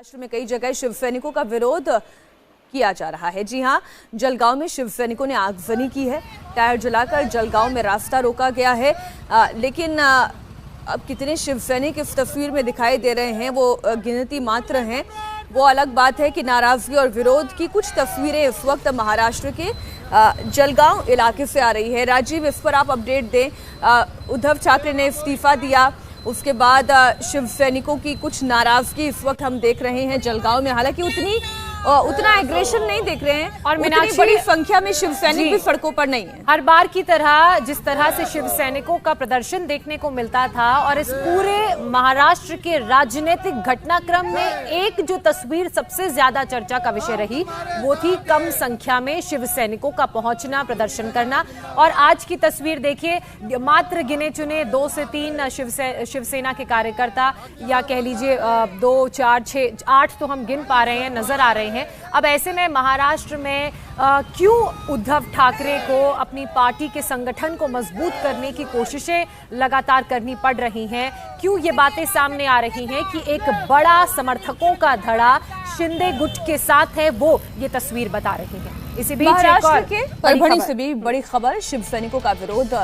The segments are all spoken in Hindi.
महाराष्ट्र में कई जगह शिव सैनिकों का विरोध किया जा रहा है। जी हां, जलगांव में शिव सैनिकों ने आगजनी की है। टायर जलाकर जलगांव में रास्ता रोका गया है। लेकिन अब कितने शिव सैनिक इस तस्वीर में दिखाई दे रहे हैं वो गिनती मात्र हैं। वो अलग बात है कि नाराजगी और विरोध की कुछ तस्वीरें इस वक्त महाराष्ट्र के जलगांव इलाके से आ रही है। राजीव, इस पर आप अपडेट दें। उद्धव ठाकरे ने इस्तीफा दिया, उसके बाद शिव सैनिकों की कुछ नाराजगी इस वक्त हम देख रहे हैं जलगांव में। हालांकि उतना एग्रेशन नहीं देख रहे हैं और उतनी बड़ी संख्या में शिव सैनिक भी सड़कों पर नहीं है। हर बार की तरह जिस तरह से शिव सैनिकों का प्रदर्शन देखने को मिलता था और इस पूरे महाराष्ट्र के राजनीतिक घटनाक्रम में एक जो तस्वीर सबसे ज्यादा चर्चा का विषय रही वो थी कम संख्या में शिव सैनिकों का पहुंचना, प्रदर्शन करना। और आज की तस्वीर देखिए, मात्र गिने चुने 2 से 3 शिवसेना के कार्यकर्ता, या कह लीजिए 2, 4, 6, 8 तो हम गिन पा रहे हैं, नजर आ रहे हैं। अब ऐसे में महाराष्ट्र में क्यों उद्धव ठाकरे को अपनी पार्टी के संगठन को मजबूत करने की कोशिशें लगातार करनी पड़ रही हैं? क्यों ये बातें सामने आ रही हैं कि एक बड़ा समर्थकों का धड़ा शिंदे गुट के साथ है, वो ये तस्वीर बता रही है। इसी बीच महाराष्ट्र के परभणी से भी बड़ी खबर, शिव सैनिकों का विरोध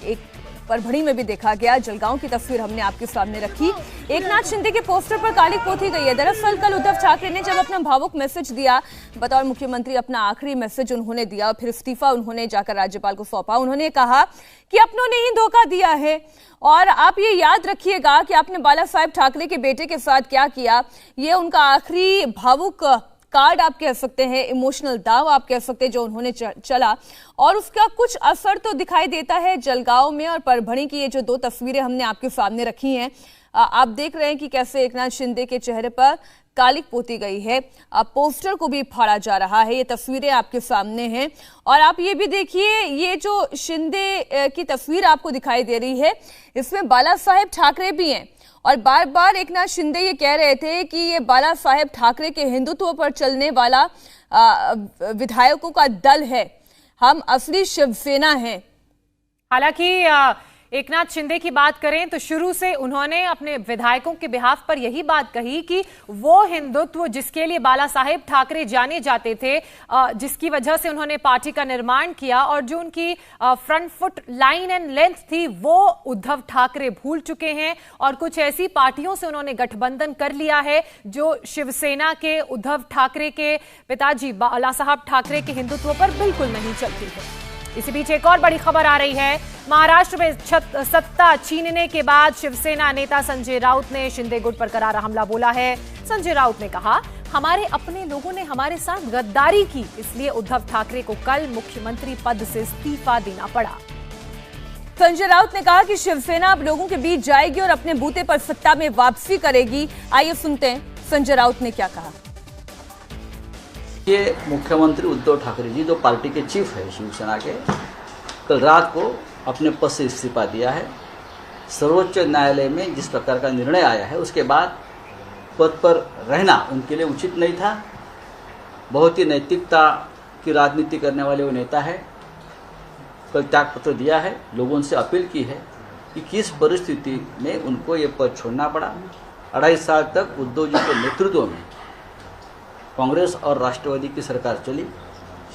एक परभणी में भी देखा गया। जलगांव की तस्वीर हमने आपके सामने रखी। एकनाथ शिंदे के पोस्टर पर काली पोती गई है। दरअसल कल उद्धव ठाकरे ने जब अपना भावुक मैसेज दिया, बतौर मुख्यमंत्री अपना आखिरी मैसेज उन्होंने दिया, फिर इस्तीफा उन्होंने जाकर राज्यपाल को सौंपा। उन्होंने कहा कि अपनों ने ही धोखा दिया है और आप ये याद रखिएगा कि आपने बाला साहेब ठाकरे के बेटे के साथ क्या किया। ये उनका आखिरी भावुक कार्ड आप कह सकते हैं, इमोशनल दाव आप कह सकते हैं जो उन्होंने चला, और उसका कुछ असर तो दिखाई देता है जलगांव में। और परभणी की ये जो 2 तस्वीरें हमने आपके सामने रखी हैं, आप देख रहे हैं कि कैसे एकनाथ शिंदे के चेहरे पर कालिक पोती गई है। पोस्टर को भी फाड़ा जा रहा है। ये तस्वीरें आपके सामने हैं और आप ये भी देखिए, ये जो शिंदे की तस्वीर आपको दिखाई दे रही है इसमें बाला साहेब ठाकरे भी हैं। और बार बार एकनाथ शिंदे ये कह रहे थे कि ये बाला साहेब ठाकरे के हिंदुत्व पर चलने वाला विधायकों का दल है, हम असली शिवसेना हैं। हालांकि एकनाथ शिंदे की बात करें तो शुरू से उन्होंने अपने विधायकों के बिहाफ पर यही बात कही कि वो हिंदुत्व जिसके लिए बाला साहेब ठाकरे जाने जाते थे, जिसकी वजह से उन्होंने पार्टी का निर्माण किया और जो उनकी front foot line and length थी, वो उद्धव ठाकरे भूल चुके हैं। और कुछ ऐसी पार्टियों से उन्होंने गठबंधन कर लिया है जो शिवसेना के, उद्धव ठाकरे के पिताजी बाला साहब ठाकरे के हिंदुत्व पर बिल्कुल नहीं चलती है। इसी बीच एक और बड़ी खबर आ रही है। महाराष्ट्र में सत्ता छीनने के बाद शिवसेना नेता संजय राउत ने शिंदे गुट पर करारा हमला बोला है। संजय राउत ने कहा, हमारे अपने लोगों ने हमारे साथ गद्दारी की, इसलिए उद्धव ठाकरे को कल मुख्यमंत्री पद से इस्तीफा देना पड़ा। संजय राउत ने कहा कि शिवसेना अब लोगों के बीच जाएगी और अपने बूते पर सत्ता में वापसी करेगी। आइए सुनते हैं संजय राउत ने क्या कहा। ये मुख्यमंत्री उद्धव ठाकरे जी, जो पार्टी के चीफ है शिवसेना के, कल रात को अपने पद से इस्तीफा दिया है। सर्वोच्च न्यायालय में जिस प्रकार का निर्णय आया है उसके बाद पद पर रहना उनके लिए उचित नहीं था। बहुत ही नैतिकता की राजनीति करने वाले वो नेता है। कल त्यागपत्र दिया है। लोगों से अपील की है कि किस परिस्थिति में उनको ये पद छोड़ना पड़ा। 2.5 साल तक उद्धव जी के नेतृत्व में कांग्रेस और राष्ट्रवादी की सरकार चली,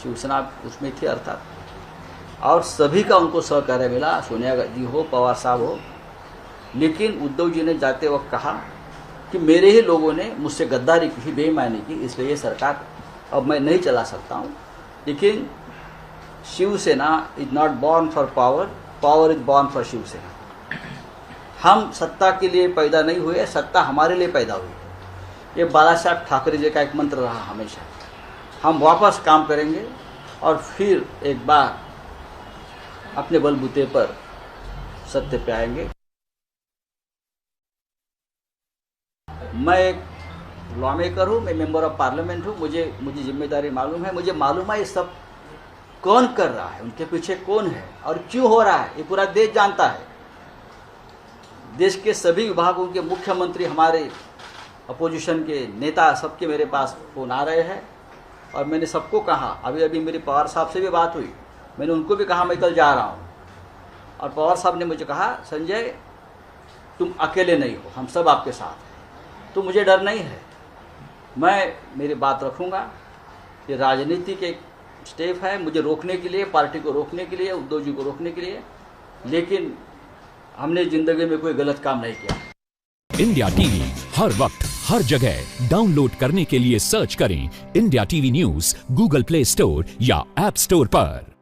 शिवसेना उसमें थी अर्थात, और सभी का उनको सहकार्य मिला, सोनिया गांधी हो, पवार साहब हो। लेकिन उद्धव जी ने जाते वक्त कहा कि मेरे ही लोगों ने मुझसे गद्दारी की, बेईमानी की, इसलिए ये सरकार अब मैं नहीं चला सकता हूँ। लेकिन Shiv Sena is not born for power, power is born for Shiv Sena. हम सत्ता के लिए पैदा नहीं हुए, सत्ता हमारे लिए पैदा हुई। ये बाला साहब ठाकरे जी का एक मंत्र रहा हमेशा। हम वापस काम करेंगे और फिर एक बार अपने बलबूते पर सत्य पे आएंगे। मैं एक लॉ मेकर हूँ, मैं मेंबर ऑफ पार्लियामेंट हूँ, मुझे जिम्मेदारी मालूम है। मुझे मालूम है ये सब कौन कर रहा है, उनके पीछे कौन है और क्यों हो रहा है, ये पूरा देश जानता है। देश के सभी विभागों के मुख्यमंत्री, हमारे अपोजिशन के नेता, सबके मेरे पास फ़ोन आ रहे हैं और मैंने सबको कहा। अभी मेरी पवार साहब से भी बात हुई, मैंने उनको भी कहा मैं कल जा रहा हूँ। और पवार साहब ने मुझे कहा, संजय तुम अकेले नहीं हो, हम सब आपके साथ हैं, तो मुझे डर नहीं है। मैं मेरी बात रखूँगा। ये राजनीति के स्टेप है मुझे रोकने के लिए, पार्टी को रोकने के लिए, उद्धव जी को रोकने के लिए, लेकिन हमने जिंदगी में कोई गलत काम नहीं किया। इंडिया टीवी हर वक्त हर जगह डाउनलोड करने के लिए सर्च करें India TV news Google play store या ऐप स्टोर पर।